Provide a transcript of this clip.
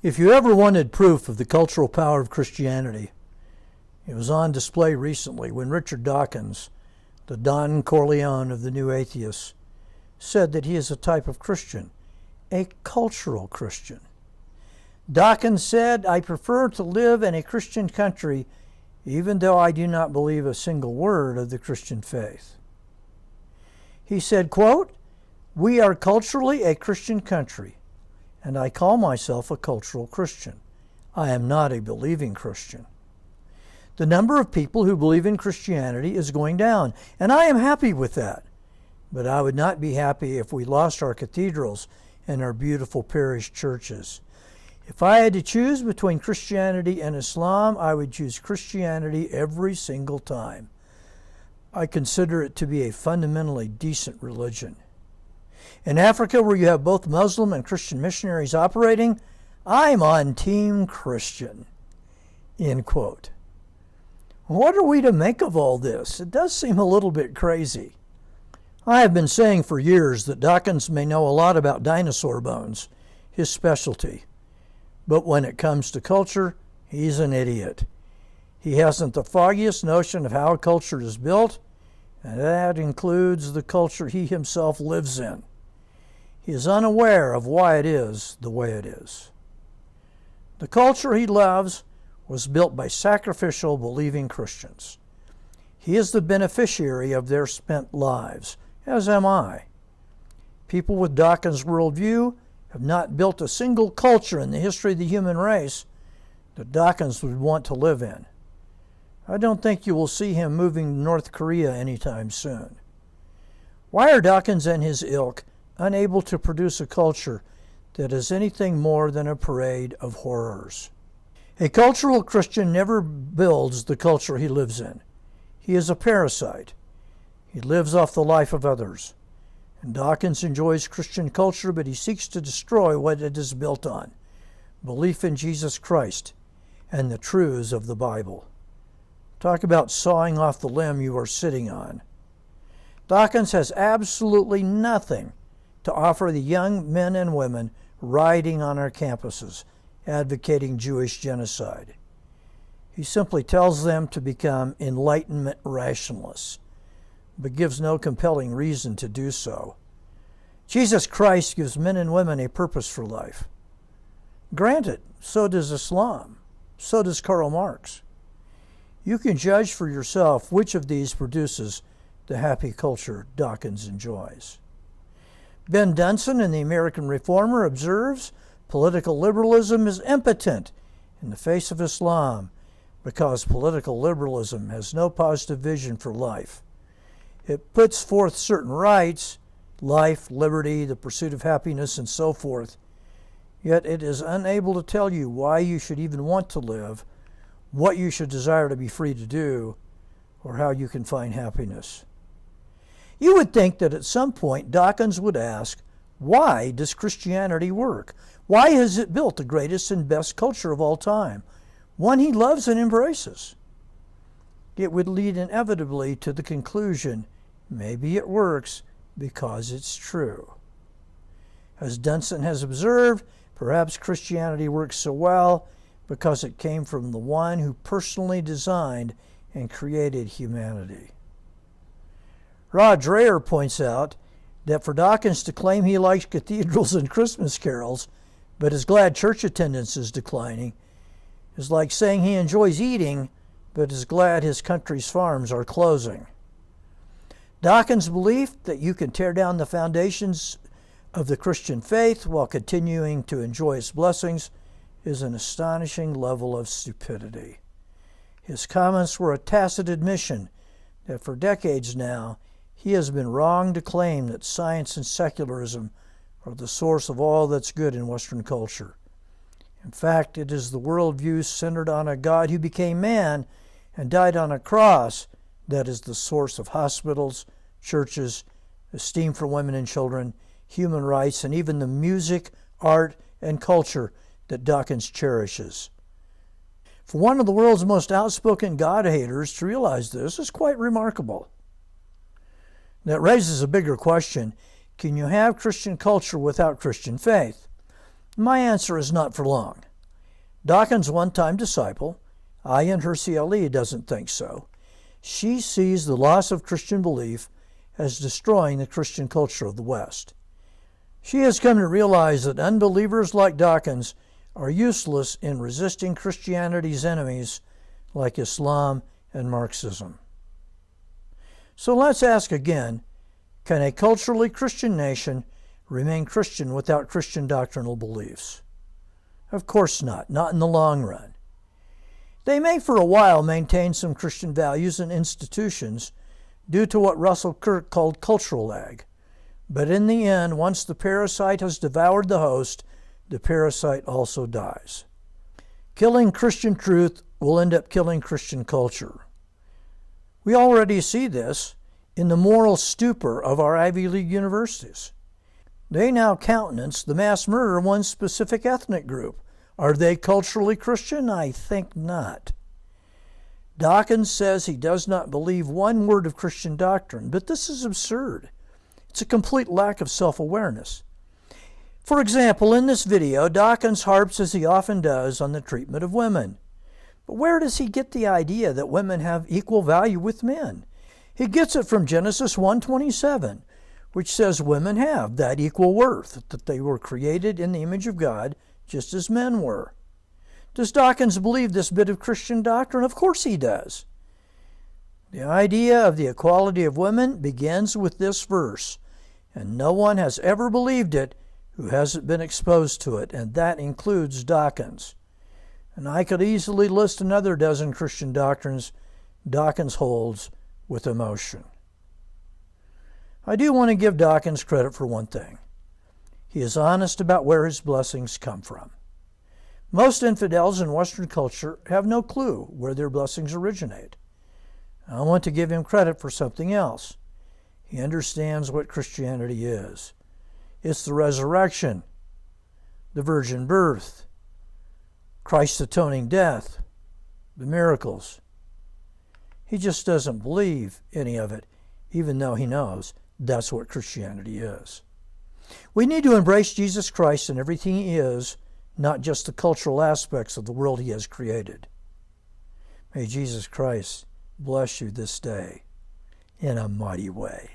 If you ever wanted proof of the cultural power of Christianity, it was on display recently when Richard Dawkins, the Don Corleone of the New Atheists, said that he is a type of Christian, a cultural Christian. Dawkins said, "I prefer to live in a Christian country even though I do not believe a single word of the Christian faith." He said, quote, "We are culturally a Christian country, and I call myself a cultural Christian. I am not a believing Christian. The number of people who believe in Christianity is going down, and I am happy with that. But I would not be happy if we lost our cathedrals and our beautiful parish churches. If I had to choose between Christianity and Islam, I would choose Christianity every single time. I consider it to be a fundamentally decent religion. In Africa, where you have both Muslim and Christian missionaries operating, I'm on Team Christian." End quote. What are we to make of all this? It does seem a little bit crazy. I have been saying for years that Dawkins may know a lot about dinosaur bones, his specialty. But when it comes to culture, he's an idiot. He hasn't the foggiest notion of how a culture is built, and that includes the culture he himself lives in. He is unaware of why it is the way it is. The culture he loves was built by sacrificial, believing Christians. He is the beneficiary of their spent lives, as am I. People with Dawkins' worldview have not built a single culture in the history of the human race that Dawkins would want to live in. I don't think you will see him moving to North Korea anytime soon. Why are Dawkins and his ilk unable to produce a culture that is anything more than a parade of horrors? A cultural Christian never builds the culture he lives in. He is a parasite. He lives off the life of others. And Dawkins enjoys Christian culture, but he seeks to destroy what it is built on: belief in Jesus Christ and the truths of the Bible. Talk about sawing off the limb you are sitting on. Dawkins has absolutely nothing to offer the young men and women rioting on our campuses, advocating Jewish genocide. He simply tells them to become Enlightenment rationalists, but gives no compelling reason to do so. Jesus Christ gives men and women a purpose for life. Granted, so does Islam. So does Karl Marx. You can judge for yourself which of these produces the happy culture Dawkins enjoys. Ben Dunson in The American Reformer observes, political liberalism is impotent in the face of Islam because political liberalism has no positive vision for life. It puts forth certain rights, life, liberty, the pursuit of happiness, and so forth, yet it is unable to tell you why you should even want to live, what you should desire to be free to do, or how you can find happiness. You would think that at some point Dawkins would ask, why does Christianity work? Why has it built the greatest and best culture of all time, one he loves and embraces? It would lead inevitably to the conclusion, maybe it works because it's true. As Dunson has observed, perhaps Christianity works so well because it came from the one who personally designed and created humanity. Rod Dreher points out that for Dawkins to claim he likes cathedrals and Christmas carols, but is glad church attendance is declining, is like saying he enjoys eating, but is glad his country's farms are closing. Dawkins' belief that you can tear down the foundations of the Christian faith while continuing to enjoy its blessings is an astonishing level of stupidity. His comments were a tacit admission that for decades now, he has been wrong to claim that science and secularism are the source of all that's good in Western culture. In fact, it is the worldview centered on a God who became man and died on a cross that is the source of hospitals, churches, esteem for women and children, human rights, and even the music, art, and culture that Dawkins cherishes. For one of the world's most outspoken God-haters to realize this is quite remarkable. That raises a bigger question. Can you have Christian culture without Christian faith? My answer is not for long. Dawkins' one-time disciple, Ayaan Hirsi doesn't think so. She sees the loss of Christian belief as destroying the Christian culture of the West. She has come to realize that unbelievers like Dawkins are useless in resisting Christianity's enemies like Islam and Marxism. So let's ask again, can a culturally Christian nation remain Christian without Christian doctrinal beliefs? Of course not in the long run. They may for a while maintain some Christian values and institutions due to what Russell Kirk called cultural lag. But in the end, once the parasite has devoured the host, the parasite also dies. Killing Christian truth will end up killing Christian culture. We already see this in the moral stupor of our Ivy League universities. They now countenance the mass murder of one specific ethnic group. Are they culturally Christian? I think not. Dawkins says he does not believe one word of Christian doctrine, but this is absurd. It's a complete lack of self-awareness. For example, in this video, Dawkins harps, as he often does, on the treatment of women. But where does he get the idea that women have equal value with men? He gets it from Genesis 1:27, which says women have that equal worth, that they were created in the image of God just as men were. Does Dawkins believe this bit of Christian doctrine? Of course he does. The idea of the equality of women begins with this verse, and no one has ever believed it who hasn't been exposed to it, and that includes Dawkins. And I could easily list another dozen Christian doctrines Dawkins holds with emotion. I do want to give Dawkins credit for one thing. He is honest about where his blessings come from. Most infidels in Western culture have no clue where their blessings originate. I want to give him credit for something else. He understands what Christianity is. It's the resurrection, the virgin birth, Christ's atoning death, the miracles. He just doesn't believe any of it, even though he knows that's what Christianity is. We need to embrace Jesus Christ in everything he is, not just the cultural aspects of the world he has created. May Jesus Christ bless you this day in a mighty way.